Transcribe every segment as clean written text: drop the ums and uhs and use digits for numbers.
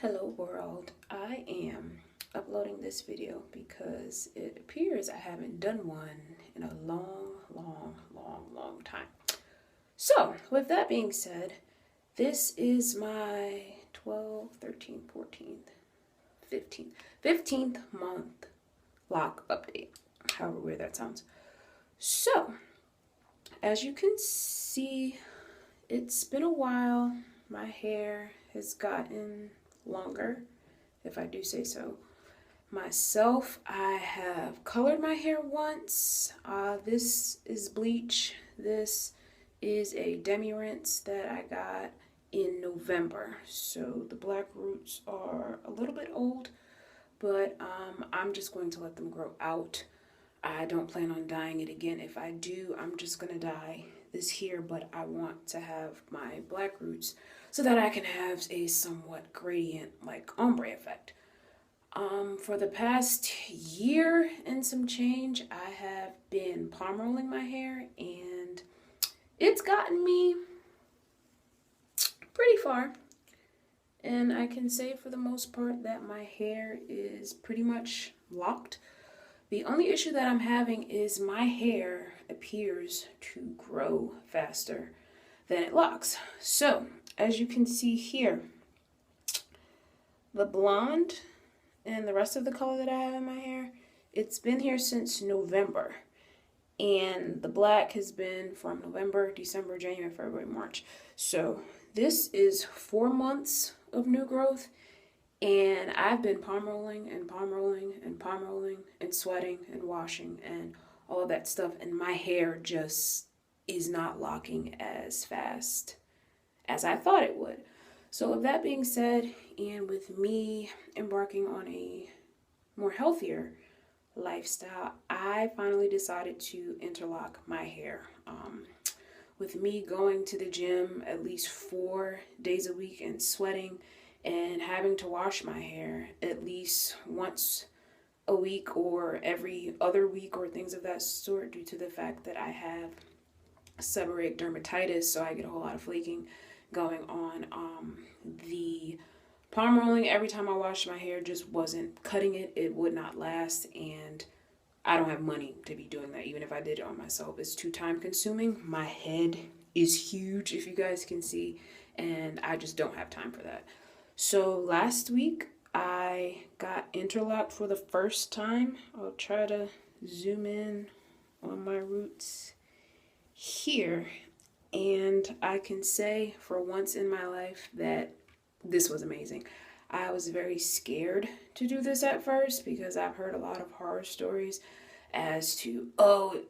Hello world, I am uploading this video because it appears I haven't done one in a long time. So with that being said, this is my 12th, 13th, 14th, 15th month lock update, however weird that sounds. So as you can see, it's been a while. My hair has gotten longer, if I do say so myself. I have colored my hair once. This is bleach. This is a demi rinse that I got in November. So the black roots are a little bit old, but I'm just going to let them grow out. I don't plan on dyeing it again. If I do, I'm just gonna dye this here, but I want to have my black roots so that I can have a somewhat gradient like ombre effect. For the past year and some change, I have been palm rolling my hair, and it's gotten me pretty far. And I can say for the most part that my hair is pretty much locked. The only issue that I'm having is my hair appears to grow faster than it locks. So, as you can see here, the blonde and the rest of the color that I have in my hair, it's been here since November. And the black has been from November, December, January, February, March. So, this is 4 months of new growth. And I've been palm rolling and palm rolling and palm rolling and sweating and washing and all of that stuff. And my hair just is not locking as fast as I thought it would. So with that being said, and with me embarking on a more healthier lifestyle, I finally decided to interlock my hair. With me going to the gym at least 4 days a week and sweating and having to wash my hair at least once a week or every other week or things of that sort, due to the fact that I have seborrheic dermatitis, so I get a whole lot of flaking going on. The palm rolling, every time I washed my hair, just wasn't cutting it. It would not last, and I don't have money to be doing that. Even if I did it on myself, it's too time consuming. My head is huge, if you guys can see, and I just don't have time for that. So last week I got interlocked for the first time. I'll try to zoom in on my roots here, and I can say for once in my life that this was amazing. I was very scared to do this at first because I've heard a lot of horror stories as to, oh,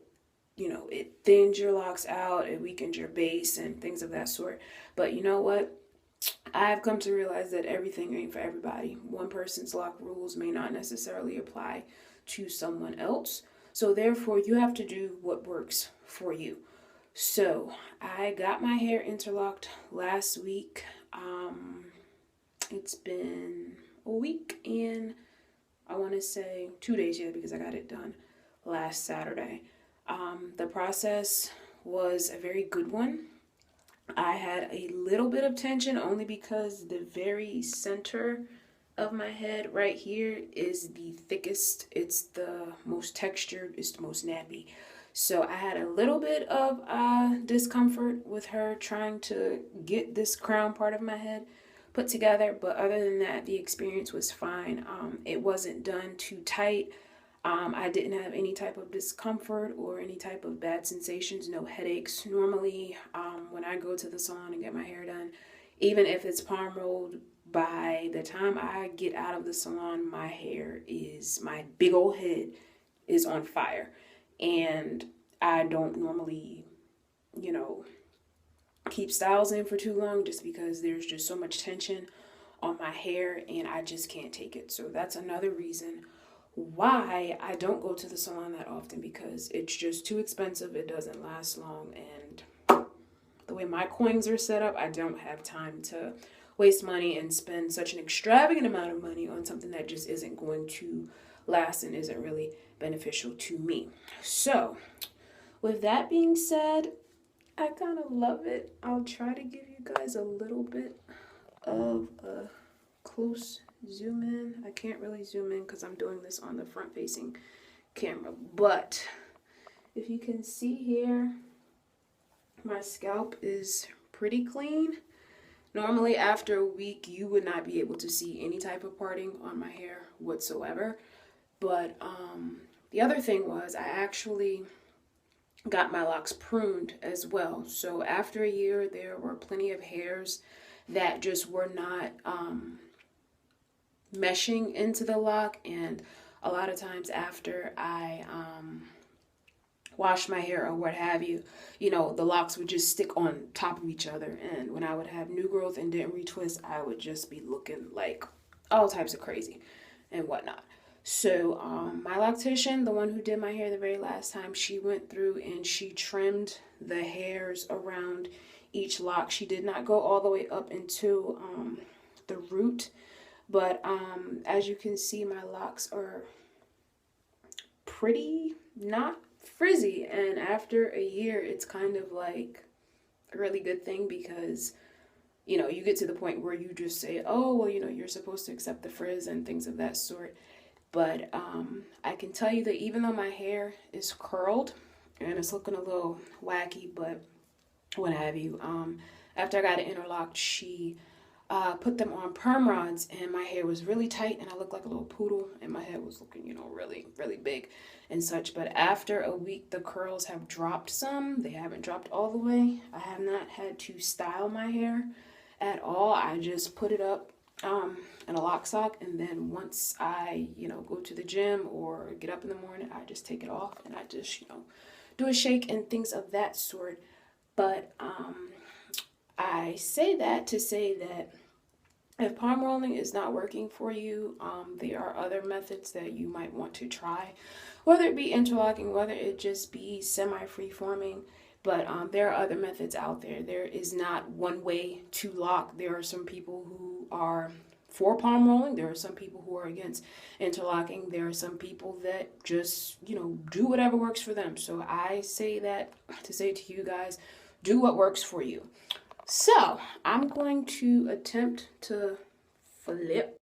you know, it thins your locks out, it weakens your base and things of that sort. But you know what? I've come to realize that everything ain't for everybody. One person's lock rules may not necessarily apply to someone else. So therefore, you have to do what works for you. So I got my hair interlocked last week. It's been a week and I want to say 2 days yet because I got it done last Saturday. The process was a very good one. I had a little bit of tension only because the very center of my head right here is the thickest. It's the most textured. It's the most nappy. So I had a little bit of discomfort with her trying to get this crown part of my head put together. But other than that, the experience was fine. It wasn't done too tight. I didn't have any type of discomfort or any type of bad sensations, no headaches. Normally, when I go to the salon and get my hair done, even if it's palm rolled, by the time I get out of the salon, my big old head is on fire. And I don't normally, keep styles in for too long just because there's just so much tension on my hair and I just can't take it. So that's another reason why I don't go to the salon that often, because it's just too expensive. It doesn't last long, and the way my coins are set up, I don't have time to waste money and spend such an extravagant amount of money on something that just isn't going to last and isn't really beneficial to me. So with that being said, I kind of love it. I'll try to give you guys a little bit of a close zoom in. I can't really zoom in because I'm doing this on the front facing camera, but if you can see here, my scalp is pretty clean. Normally after a week you would not be able to see any type of parting on my hair whatsoever. But the other thing was I actually got my locks pruned as well. So after a year there were plenty of hairs that just were not meshing into the lock, and a lot of times after I wash my hair or what have you, you know, the locks would just stick on top of each other, and when I would have new growth and didn't retwist, I would just be looking like all types of crazy and whatnot. So my loctician, the one who did my hair the very last time, she went through and she trimmed the hairs around each lock. She did not go all the way up into the root, but as you can see, my locks are pretty not frizzy, and after a year it's kind of like a really good thing, because you know, you get to the point where you just say, oh well, you know, you're supposed to accept the frizz and things of that sort. But I can tell you that even though my hair is curled and it's looking a little wacky, but what have you, after I got it interlocked, she put them on perm rods, and my hair was really tight and I looked like a little poodle, and my head was looking, you know, really, really big and such. But after a week, the curls have dropped some. They haven't dropped all the way. I have not had to style my hair at all. I just put it up in a lock sock, and then once I, you know, go to the gym or get up in the morning, I just take it off and I just, you know, do a shake and things of that sort. But I say that to say that if palm rolling is not working for you, there are other methods that you might want to try, whether it be interlocking, whether it just be semi-free forming. But there are other methods out there. There is not one way to lock. There are some people who are for palm rolling. There are some people who are against interlocking. There are some people that just, you know, do whatever works for them. So I say that to say to you guys, do what works for you. So I'm going to attempt to flip